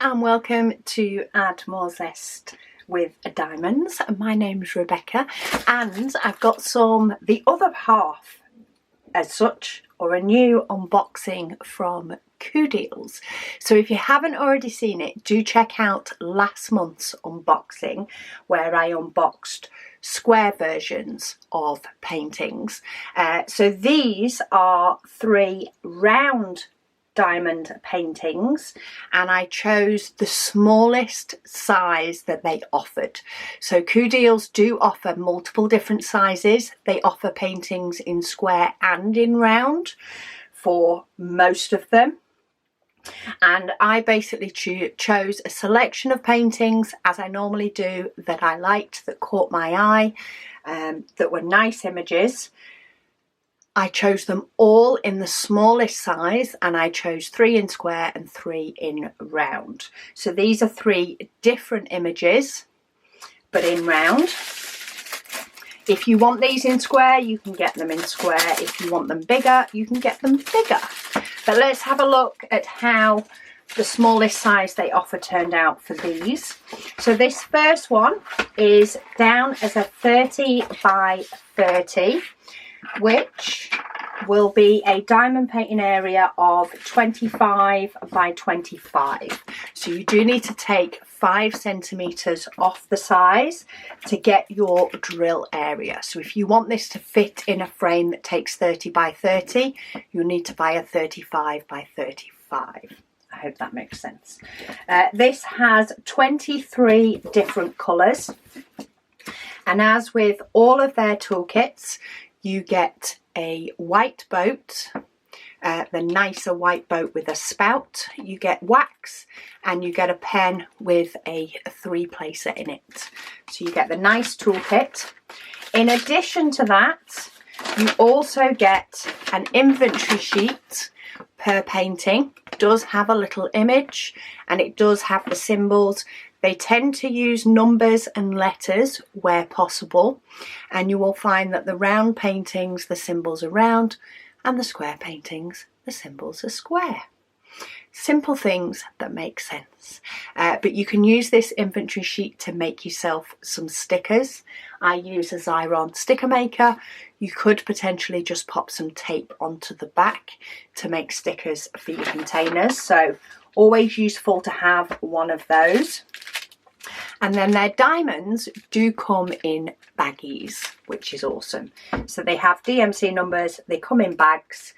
and welcome to Add More Zest with Diamonds. My name's Rebecca and I've got the other half as such, or a new unboxing from CooDeals. So if you haven't already seen it, do check out last month's unboxing where I unboxed square versions of paintings. So these are 3 round diamond paintings and I chose the smallest size that they offered. So CooDeals do offer multiple different sizes. They offer paintings in square and in round for most of them, and I basically chose a selection of paintings, as I normally do, that I liked, that caught my eye, that were nice images. I chose them all in the smallest size, and I chose 3 in square and 3 in round. So these are 3 different images, but in round. If you want these in square, you can get them in square. If you want them bigger, you can get them bigger. But let's have a look at how the smallest size they offer turned out for these. So this first one is down as a 30 by 30. Which will be a diamond painting area of 25 by 25. So you do need to take 5 centimeters off the size to get your drill area. So if you want this to fit in a frame that takes 30 by 30, you'll need to buy a 35 by 35. I hope that makes sense. This has 23 different colours. And as with all of their toolkits, you get a white boat, the nicer white boat with a spout. You get wax and you get a pen with a 3-placer in it. So you get the nice toolkit. In addition to that, you also get an inventory sheet per painting. It does have a little image and it does have the symbols. They tend to use numbers and letters where possible, and you will find that the round paintings, the symbols are round, and the square paintings, the symbols are square. Simple things that make sense. But you can use this inventory sheet to make yourself some stickers. I use a Xyron sticker maker. You could potentially just pop some tape onto the back to make stickers for your containers. So always useful to have one of those. And then their diamonds do come in baggies, which is awesome. So they have DMC numbers, they come in bags.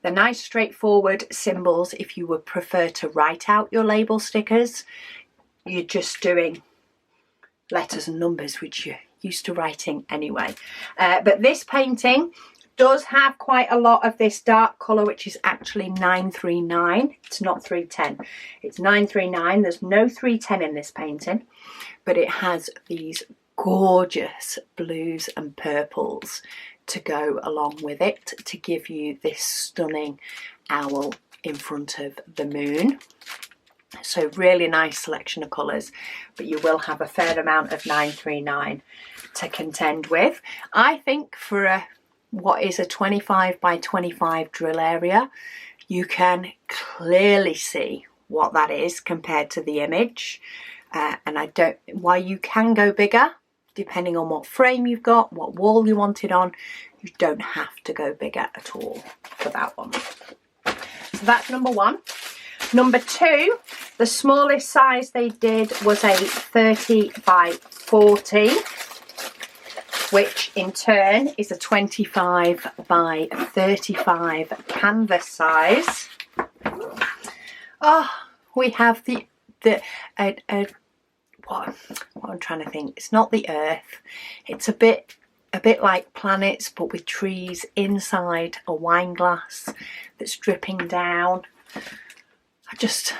They're nice straightforward symbols. If you would prefer to write out your label stickers, you're just doing letters and numbers, which you're used to writing anyway. But this painting does have quite a lot of this dark colour, which is actually 939. It's not 310. It's 939. There's no 310 in this painting, but it has these gorgeous blues and purples to go along with it to give you this stunning owl in front of the moon. So really nice selection of colours, but you will have a fair amount of 939 to contend with. I think for what is a 25 by 25 drill area, you can clearly see what that is compared to the image. And while you can go bigger, depending on what frame you've got, what wall you want it on, you don't have to go bigger at all for that one. So that's number 1. Number 2, the smallest size they did was a 30 by 40. Which in turn is a 25 by 35 canvas size. Oh, we have what I'm trying to think. It's not the Earth. It's a bit like planets, but with trees inside a wine glass that's dripping down. I just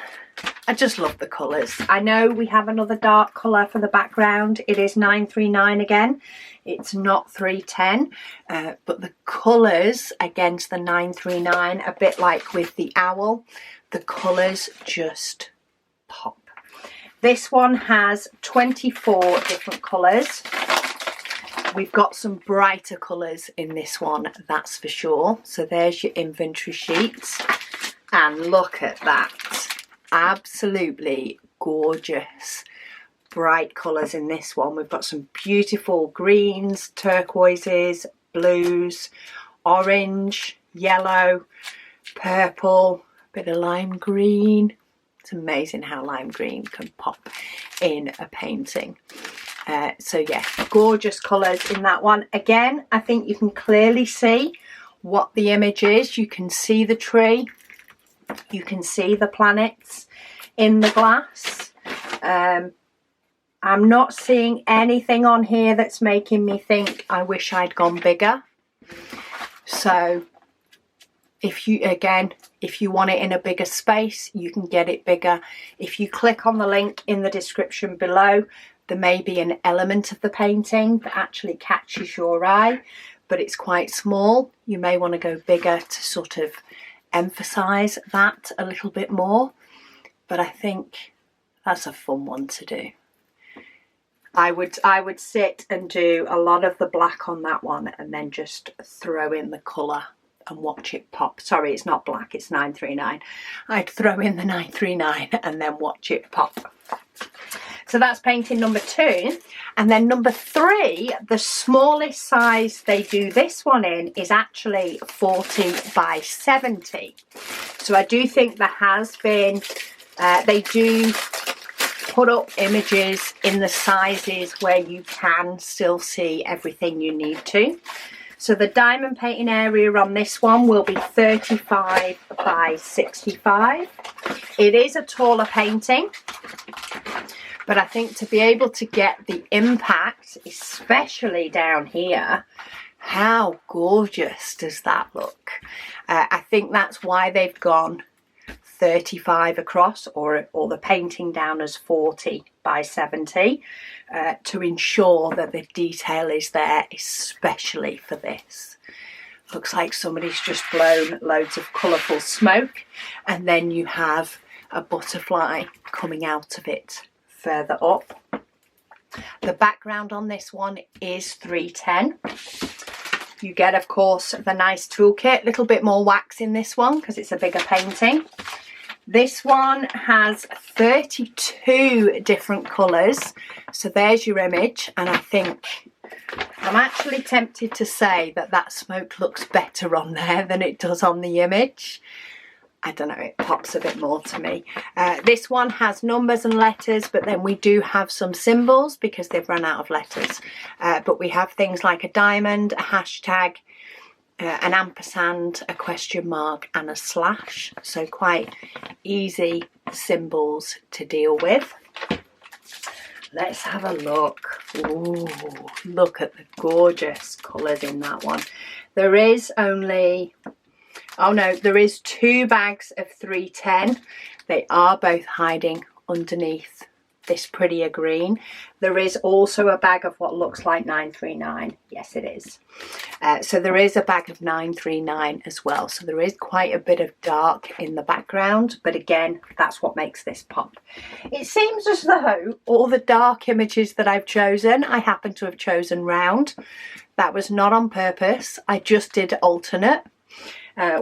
love the colours. I know we have another dark colour for the background. It is 939 again. It's not 310. But the colours against the 939, a bit like with the owl, the colours just pop. This one has 24 different colours. We've got some brighter colours in this one, that's for sure. So there's your inventory sheets. And look at that. Absolutely gorgeous bright colours in this one. We've got some beautiful greens, turquoises, blues, orange, yellow, purple, a bit of lime green. It's amazing how lime green can pop in a painting. So yeah, gorgeous colours in that one. Again, I think you can clearly see what the image is. You can see the tree, you can see the planets in the glass. I'm not seeing anything on here that's making me think I wish I'd gone bigger. So if you want it in a bigger space, you can get it bigger. If you click on the link in the description below, there may be an element of the painting that actually catches your eye, but it's quite small. You may want to go bigger to sort of emphasize that a little bit more, but I think that's a fun one to do. I would sit and do a lot of the black on that one and then just throw in the colour and watch it pop. Sorry, it's not black, it's 939. I'd throw in the 939 and then watch it pop. So that's painting number 2. And then number 3, the smallest size they do this one in is actually 40 by 70. So I do think there has been, they do put up images in the sizes where you can still see everything you need to. So the diamond painting area on this one will be 35 by 65. It is a taller painting, but I think to be able to get the impact, especially down here, how gorgeous does that look? I think that's why they've gone 35 across, or the painting down as 40 by 70, to ensure that the detail is there, especially for this. Looks like somebody's just blown loads of colourful smoke, and then you have a butterfly coming out of it further up. The background on this one is 310. You get, of course, the nice toolkit, a little bit more wax in this one because it's a bigger painting. This one has 32 different colours, so there's your image, and I think I'm actually tempted to say that that smoke looks better on there than it does on the image. I don't know, it pops a bit more to me. This one has numbers and letters, but then we do have some symbols because they've run out of letters. But we have things like a diamond, a hashtag, an ampersand, a question mark and a slash. So quite easy symbols to deal with. Let's have a look. Ooh, look at the gorgeous colours in that one. There is only... oh no, there is 2 bags of 310. They are both hiding underneath this prettier green. There is also a bag of what looks like 939. Yes, it is. So there is a bag of 939 as well. So there is quite a bit of dark in the background. But again, that's what makes this pop. It seems as though all the dark images that I've chosen, I happen to have chosen round. That was not on purpose. I just did alternate.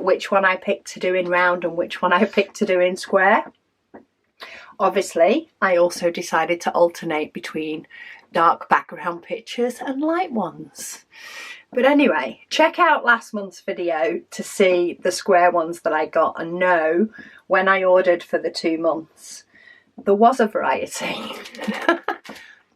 Which one I picked to do in round and which one I picked to do in square. Obviously, I also decided to alternate between dark background pictures and light ones. But anyway, check out last month's video to see the square ones that I got and know when I ordered for the 2 months. There was a variety.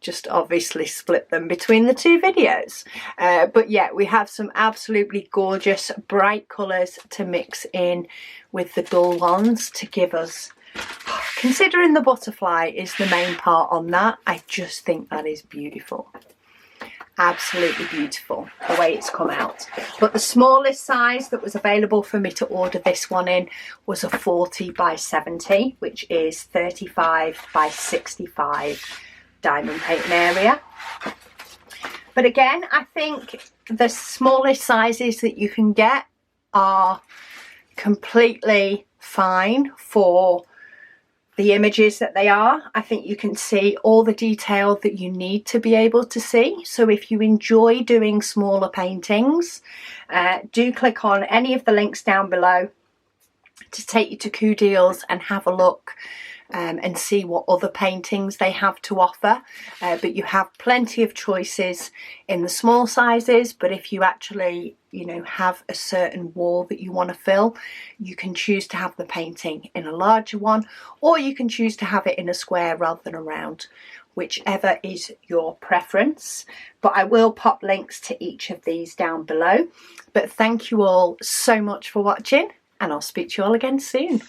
Just obviously split them between the 2 videos. But yeah, we have some absolutely gorgeous bright colours to mix in with the dull ones to give us, considering the butterfly is the main part on that, I just think that is beautiful. Absolutely beautiful the way it's come out. But the smallest size that was available for me to order this one in was a 40 by 70, which is 35 by 65 diamond painting area. But again, I think the smallest sizes that you can get are completely fine for the images that they are. I think you can see all the detail that you need to be able to see. So if you enjoy doing smaller paintings, do click on any of the links down below to take you to CooDeals and have a look and see what other paintings they have to offer, but you have plenty of choices in the small sizes. But if you actually, you know, have a certain wall that you want to fill, you can choose to have the painting in a larger one, or you can choose to have it in a square rather than a round, whichever is your preference. But I will pop links to each of these down below. But thank you all so much for watching, and I'll speak to you all again soon.